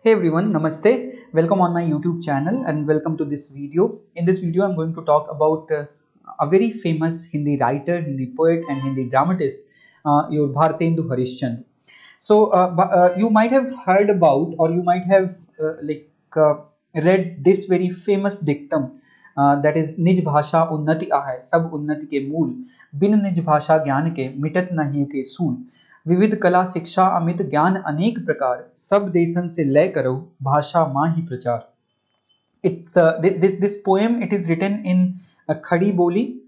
Hey everyone, Namaste. Welcome on my YouTube channel and welcome to this video. In this video, I'm going to talk about a very famous Hindi writer, Hindi poet, and Hindi dramatist, your Bharatendu Harishchandra. You might have heard about, or you might have uh, read this very famous dictum that is निज भाषा उन्नति आहे सब उन्नति के मूल बिन निज भाषा ज्ञान के मिटत नहीं के सूल विविध कला शिक्षा अमित ज्ञान अनेक प्रकार सब देशन से लय करो भाषा माँ ही प्रचार. It's this poem, it is written in Khadi Boli.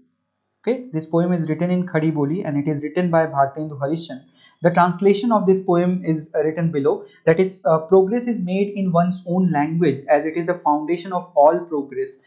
Okay, this poem is written in Khadi Boli and it is written by Bharatendu Harishchandra. The translation of this poem is written below. That is, progress is made in one's own language as it is the foundation of all progress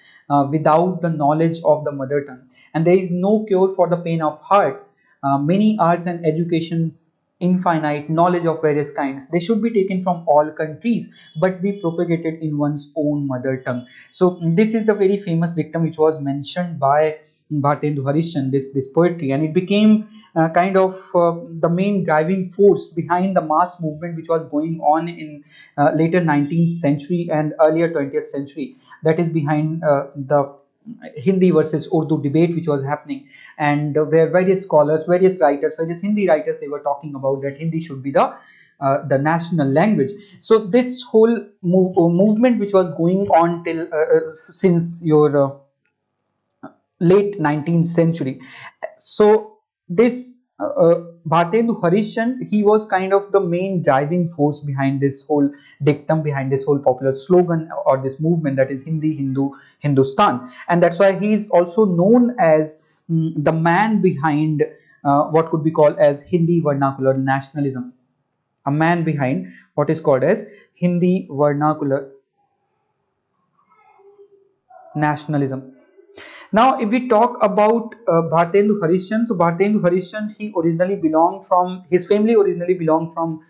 without the knowledge of the mother tongue. And there is no cure for the pain of heart. Many arts and educations infinite knowledge of various kinds, they should be taken from all countries but be propagated in one's own mother tongue. So this is the very famous dictum which was mentioned by Bharatendu Harishchandra, this poetry, and it became the main driving force behind the mass movement which was going on in later 19th century and earlier 20th century. That is behind the Hindi versus Urdu debate which was happening, and where various scholars, various writers, various Hindi writers, they were talking about that Hindi should be the national language. So this whole movement which was going on till since your late 19th century. So this Bharatendu Harishchandra, he was kind of the main driving force behind this whole dictum, behind this whole popular slogan or this movement, that is Hindi, Hindu, Hindustan. And that's why he is also known as the man behind what could be called as Hindi vernacular nationalism. A man behind what is called as Hindi vernacular nationalism. Now, if we talk about Bharatendu Harishchandra, so Bharatendu Harishchandra, his family originally belonged from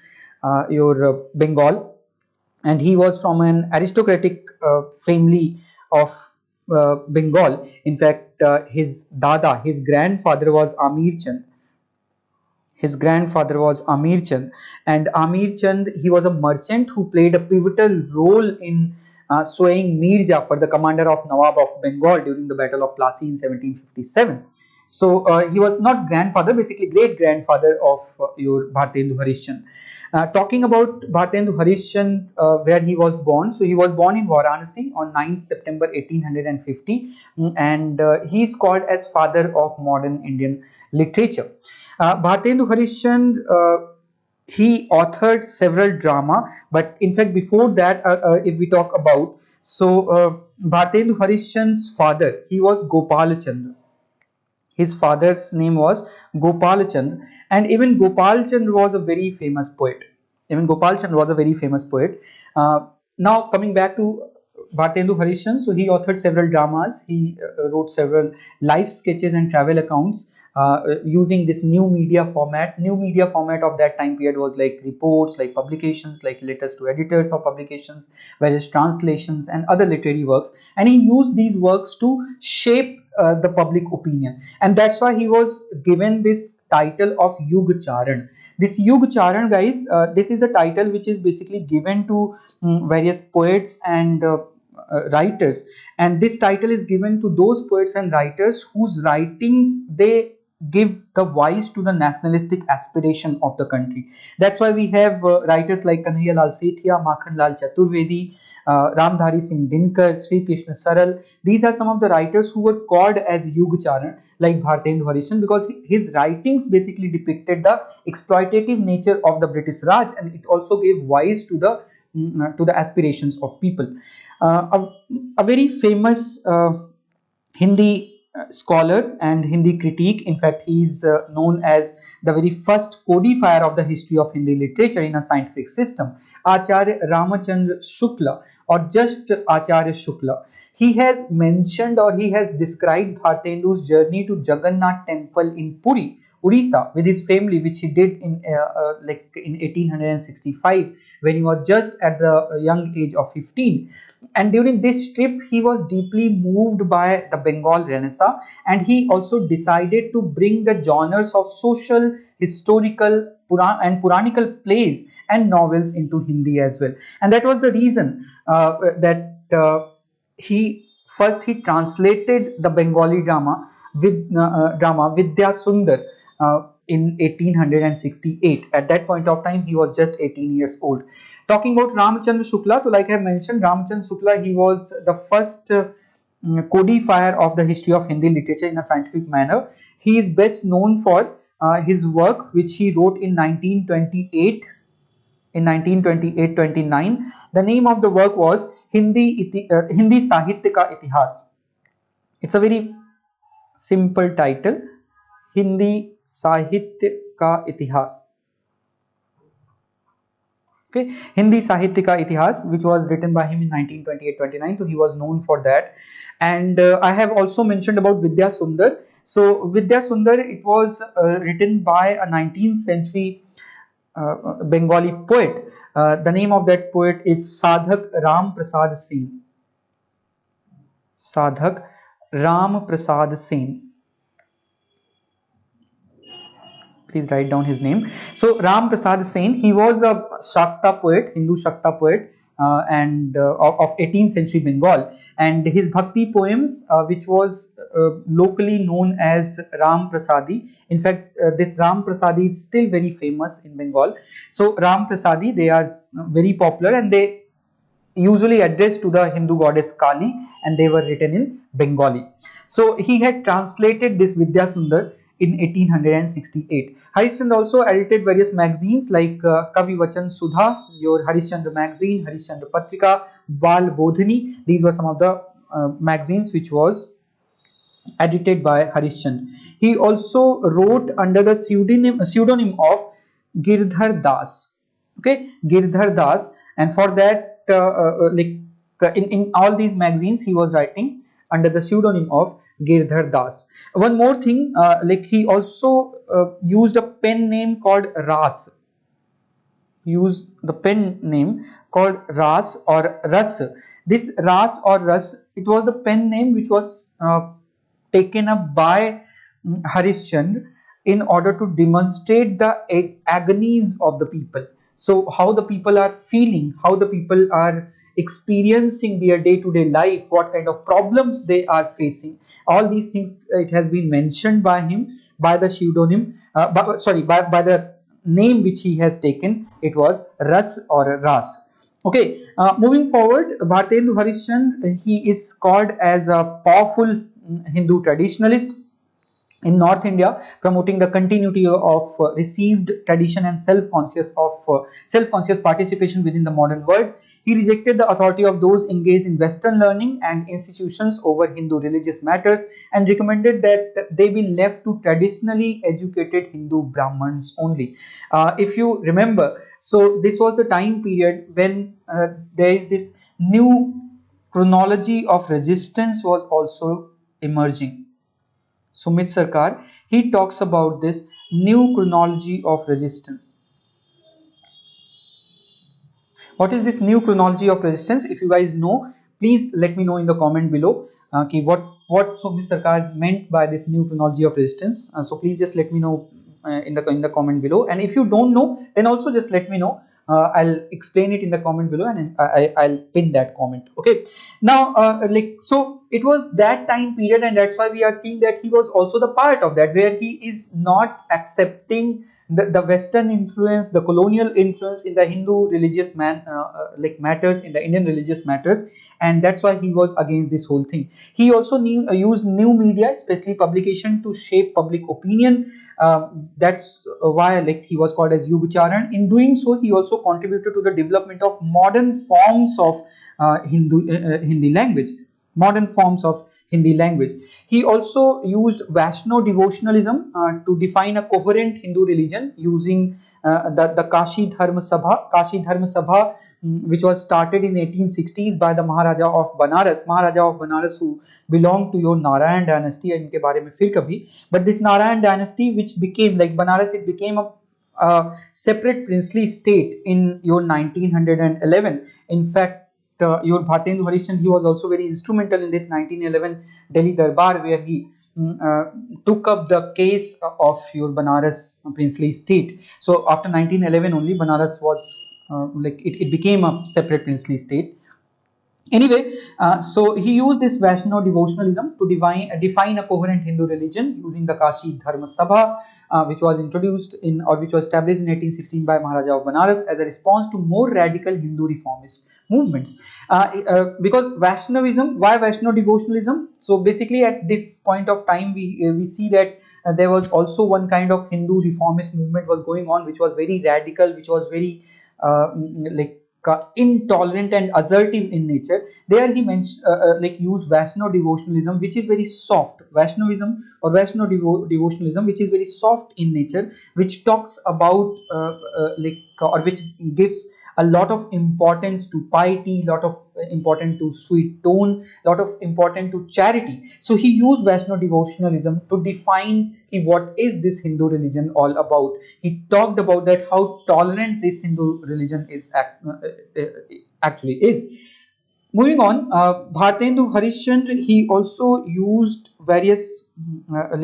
your Bengal, and he was from an aristocratic family of Bengal. In fact, his grandfather was Amir Chand. His grandfather was Amir Chand, and Amir Chand, he was a merchant who played a pivotal role in swaying Mir Jafar, the commander of Nawab of Bengal during the Battle of Plassey in 1757. So he was not grandfather, basically great grandfather of your Bharatendu Harishchandra. Talking about Bharatendu Harishchandra, where he was born. So he was born in Varanasi on 9th September 1850, and he is called as father of modern Indian literature. Bharatendu Harishchandra, he authored several drama, but in fact before that, if we talk about, Bharatendu Harishchandra's father, he was Gopal Chandra. His father's name was Gopal Chandra, and even Gopal Chandra was a very famous poet. Now coming back to Bharatendu Harishchandra, so he authored several dramas. He wrote several life sketches and travel accounts using this new media format. New media format of that time period was like reports, like publications, like letters to editors of publications, various translations and other literary works. And he used these works to shape the public opinion. And that's why he was given this title of Yug Charan. This Yug Charan, guys, this is the title which is basically given to various poets and writers, and this title is given to those poets and writers whose writings, they give the voice to the nationalistic aspiration of the country. That's why we have writers like Kanhaiya Lal Sethia, Makhan Lal Chaturvedi, Ramdhari Singh Dinkar, Sri Krishna Saral. These are some of the writers who were called as Yug Charan, like Bharatendu Harishchandra, because his writings basically depicted the exploitative nature of the British Raj, and it also gave voice to the aspirations of people. A very famous Hindi scholar and Hindi critique. In fact, he is known as the very first codifier of the history of Hindi literature in a scientific system, Acharya Ramachandra Shukla, or just Acharya Shukla. He has mentioned, or he has described Bharatendu's journey to Jagannath temple in Puri, Odisha, with his family, which he did in 1865, when he was just at the young age of 15. And during this trip, he was deeply moved by the Bengal Renaissance, and he also decided to bring the genres of social, historical, Puranical plays and novels into Hindi as well. And that was the reason that he translated the Bengali drama Vidya Sundar in 1868. At that point of time, he was just 18 years old. Talking about Ramchandra Shukla, so like I mentioned, Ramchandra Shukla, he was the first codifier of the history of Hindi literature in a scientific manner. He is best known for his work which he wrote in 1928. In 1928-29, the name of the work was Hindi Sahitya Ka Itihas. It's a very simple title, Hindi Sahitya Ka Itihas. Okay, Hindi Sahitya Ka Itihas, which was written by him in 1928-29, so he was known for that. And I have also mentioned about Vidya Sundar. So Vidya Sundar, it was written by a 19th century Bengali poet. The name of that poet is Sadhak Ram Prasad Sen. Sadhak Ram Prasad Sen. Please write down his name. So Ram Prasad Sen, he was a Shakta poet, Hindu Shakta poet, and of 18th century Bengal, and his bhakti poems, which was locally known as Ram Prasadi. In fact, this Ram Prasadi is still very famous in Bengal. So Ram Prasadi, they are very popular, and they usually addressed to the Hindu goddess Kali, and they were written in Bengali. So he had translated this Vidya Sundar in 1868. Harishchandra also edited various magazines like Kavi Vachan Sudha, your Harishchandra magazine, Harishchandra Patrika, Bal Bodhini. These were some of the magazines which was edited by Harishchandra. He also wrote under the pseudonym of Girdhar Das. Okay, Girdhar Das, and for that, in all these magazines, he was writing under the pseudonym of Girdhar Das. One more thing, he also used a pen name called Ras. Use the pen name called Ras or Ras. This Ras or Ras, it was the pen name which was taken up by Harishchandra in order to demonstrate the agonies of the people. So how the people are feeling, how the people are experiencing their day-to-day life, what kind of problems they are facing. All these things, it has been mentioned by him by the pseudonym, by the name which he has taken. It was Ras or Ras. Okay, moving forward, Bharatendu Harishchandra, he is called as a powerful Hindu traditionalist in North India, promoting the continuity of received tradition and self-conscious participation within the modern world. He rejected the authority of those engaged in Western learning and institutions over Hindu religious matters, and recommended that they be left to traditionally educated Hindu Brahmins only. If you remember, so this was the time period when there is this new chronology of resistance was also emerging. Sumit Sarkar, he talks about this new chronology of resistance. What is this new chronology of resistance? If you guys know, please let me know in the comment below what Sumit Sarkar meant by this new chronology of resistance. So please just let me know in the comment below, and if you don't know, then also just let me know. I'll explain it in the comment below, and I'll pin that comment. Okay, now so it was that time period, and that's why we are seeing that he was also the part of that, where he is not accepting the Western influence, the colonial influence in the Hindu religious matters, in the Indian religious matters, and that's why he was against this whole thing. He also used new media, especially publication, to shape public opinion. That's why he was called as Yugacharan. In doing so, he also contributed to the development of modern forms of Hindi language. Modern forms of Hindi language. He also used Vaishno devotionalism to define a coherent Hindu religion using the Kashi Dharma Sabha, which was started in 1860s by the Maharaja of Banaras, who belonged to your Narayan dynasty. इनके बारे में फिर कभी. But this Narayan dynasty, which became like Banaras, it became a separate princely state in your 1911. In fact, your Bharatendu Harishchandra, he was also very instrumental in this 1911 Delhi Darbar, where he took up the case of your Banaras princely state. So after 1911 only, Banaras was it became a separate princely state. Anyway, so he used this Vaishnav devotionalism to define a coherent Hindu religion using the Kashi Dharma Sabha, which was introduced in or which was established in 1816 by Maharaja of Banaras as a response to more radical Hindu reformist movements. Because Vaishnavism, why Vaishnav devotionalism? So basically, at this point of time, we see that there was also one kind of Hindu reformist movement was going on, which was very radical, which was very intolerant and assertive in nature. There he mentioned use Vaishnav devotionalism, which is very soft. Vaishnavism or devotionalism, which is very soft in nature, which talks about or which gives a lot of importance to piety, lot of importance to sweet tone, lot of importance to charity. So he used Vaishnav devotionalism to define what is this Hindu religion all about. He talked about that how tolerant this Hindu religion is actually is. Moving on, Bharatendu Harishchandra, he also used various uh,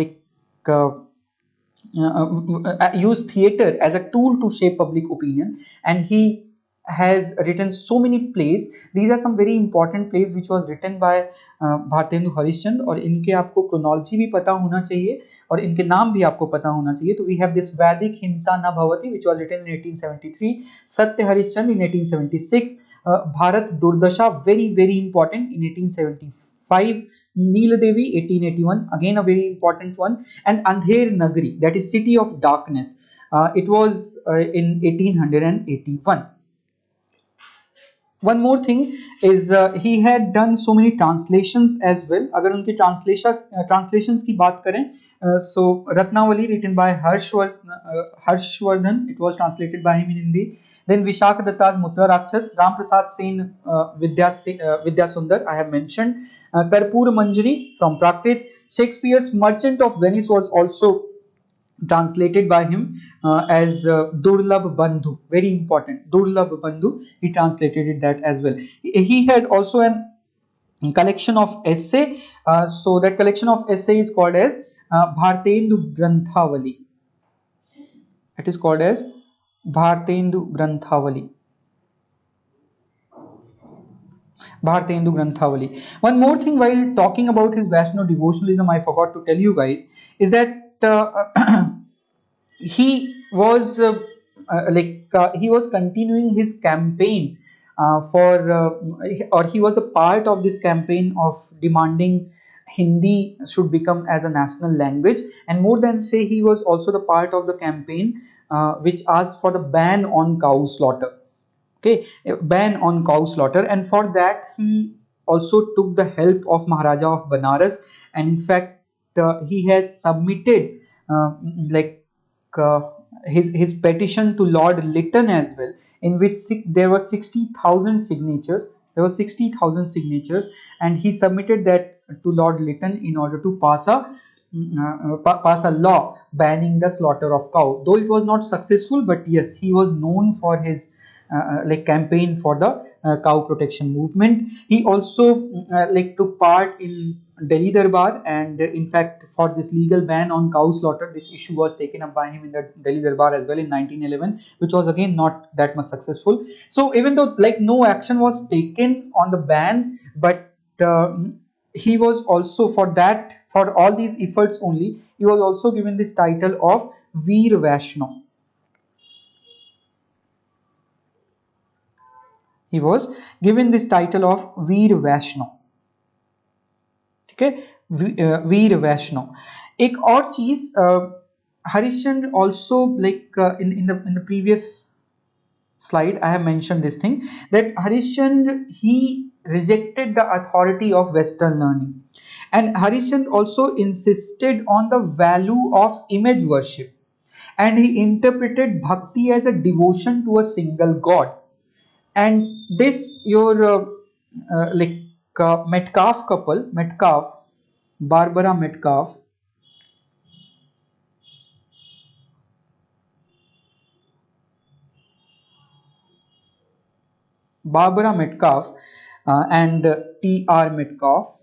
use theater as a tool to shape public opinion, and he has written so many plays. These are some very important plays which was written by Bharatendu Harishchandra, और इनके आपको chronology भी पता होना चाहिए और इनके नाम भी आपको पता होना चाहिए. तो वी हैव दिस वैदिक हिंसा न भवति which was written in 1873, सत्य हरिश्चंद्र in 1876, भारत दुर्दशा very important in 1875, Neela Devi 1881, again a very important one, and Andher Nagari, that is City of Darkness. It was in 1881. One more thing is he had done so many translations as well. अगर उनकी translations की बात करें, so Ratnavali written by Harshvardhan, it was translated by him in Hindi. Then Vishakha Datta's Mutra Rakshas, Ram Prasad Sen Vidya Sundar, I have mentioned. Karpur Manjari from Prakrit. Shakespeare's Merchant of Venice was also translated by him as Durlabh Bandhu, very important, Durlabh Bandhu, he translated it that as well. He had also an collection of essay, so that collection of essay is called as Bharatendu Granthavali. It is called as Bharatendu Granthavali. Bharatendu Granthavali. One more thing while talking about his Vaishnav devotionalism, I forgot to tell you guys, is that he was he was continuing his campaign or he was a part of this campaign of demanding Hindi should become as a national language, and more than say, he was also the part of the campaign which asked for the ban on cow slaughter. Okay, ban on cow slaughter, and for that he also took the help of Maharaja of Banaras, and in fact he has submitted like uh, his petition to Lord Lytton as well, in which there were 60,000 signatures. There were 60,000 signatures, and he submitted that to Lord Lytton in order to pass a law banning the slaughter of cow. Though it was not successful, but yes, he was known for his campaign for the cow protection movement. He also took part in Delhi Darbar, and in fact for this legal ban on cow slaughter, this issue was taken up by him in the Delhi Darbar as well in 1911, which was again not that much successful. So even though no action was taken on the ban, but he was also for all these efforts only, he was also given this title of Veer Vaishnav. He was given this title of Veer Vaishnav. ठीक है, वीर वैष्णव. एक और चीज, Harishchandra also in the previous slide I have mentioned this thing, that Harishchandra, he rejected the authority of Western learning, and Harishchandra also insisted on the value of image worship, and he interpreted bhakti as a devotion to a single god. And this your Metcalf couple, Barbara Metcalf, and T.R. Metcalf,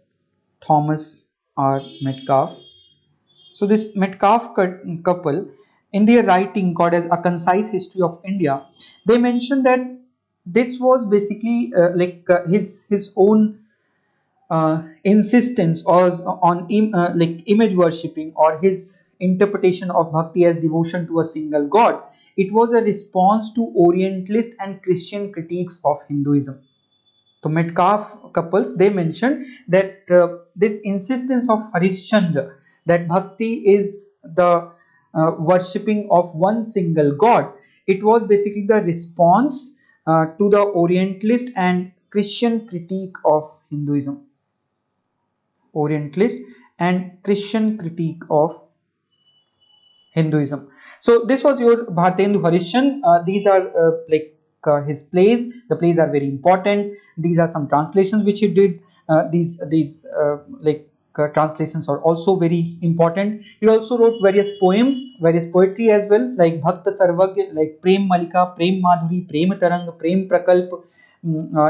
Thomas R. Metcalf. So this Metcalfe couple, in their writing called as A Concise History of India, they mentioned that this was basically his own insistence or on like image worshipping, or his interpretation of bhakti as devotion to a single god. It was a response to Orientalist and Christian critiques of Hinduism. So Metcalfe couples, they mentioned that this insistence of Harishchandra, that bhakti is the worshipping of one single god, it was basically the response to the Orientalist and Christian critique of Hinduism. Orientalist and Christian critique of Hinduism. So this was your Bharatendu Harishchandra. These are his plays. The plays are very important. These are some translations which he did. These translations are also very important. He also wrote various poems, various poetry as well, like Bhakta Sarvagya, like Prem Malika, Prem Madhuri, Prem Tarang, Prem Prakalp.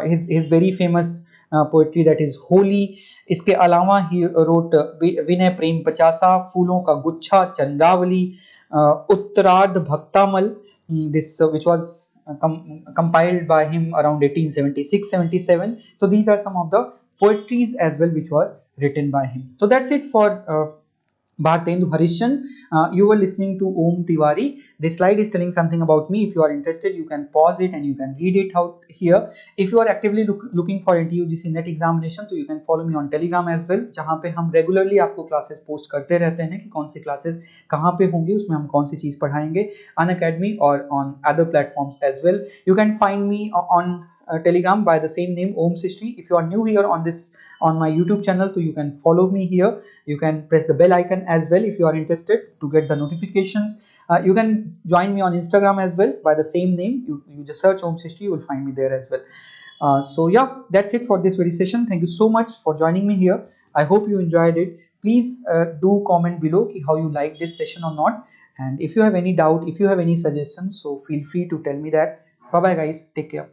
His very famous poetry, that is Holy. इसके अलावा ही wrote विनय प्रेम पचासा, फूलों का गुच्छा, चंद्रावली, उत्तरार्ध भक्तामल, this which was compiled by him around 1876-77. So these are some of the poetries as well which was written by him. So that's it for Bharatendu Harishchandra. You were listening to Om Tiwari. This slide is telling something about me. If you are interested, you can pause it and you can read it out here. If you are actively looking for NTA UGC NET examination, तो you can follow me on Telegram as well, जहाँ पे हम regularly आपको classes post करते रहते हैं कि कौन सी classes कहाँ पे होंगी, उसमें हम कौन सी चीज़ पढ़ाएंगे, Unacademy और on other platforms as well. You can find me on Telegram by the same name, Om's History. If you are new here on my YouTube channel, so you can follow me here. You can press the bell icon as well if you are interested to get the notifications. You can join me on Instagram as well by the same name. You just search Om's History, you will find me there as well. So yeah, that's it for this very session. Thank you so much for joining me here. I hope you enjoyed it. Please do comment below how you like this session or not. And if you have any doubt, if you have any suggestions, so feel free to tell me that. Bye bye guys, take care.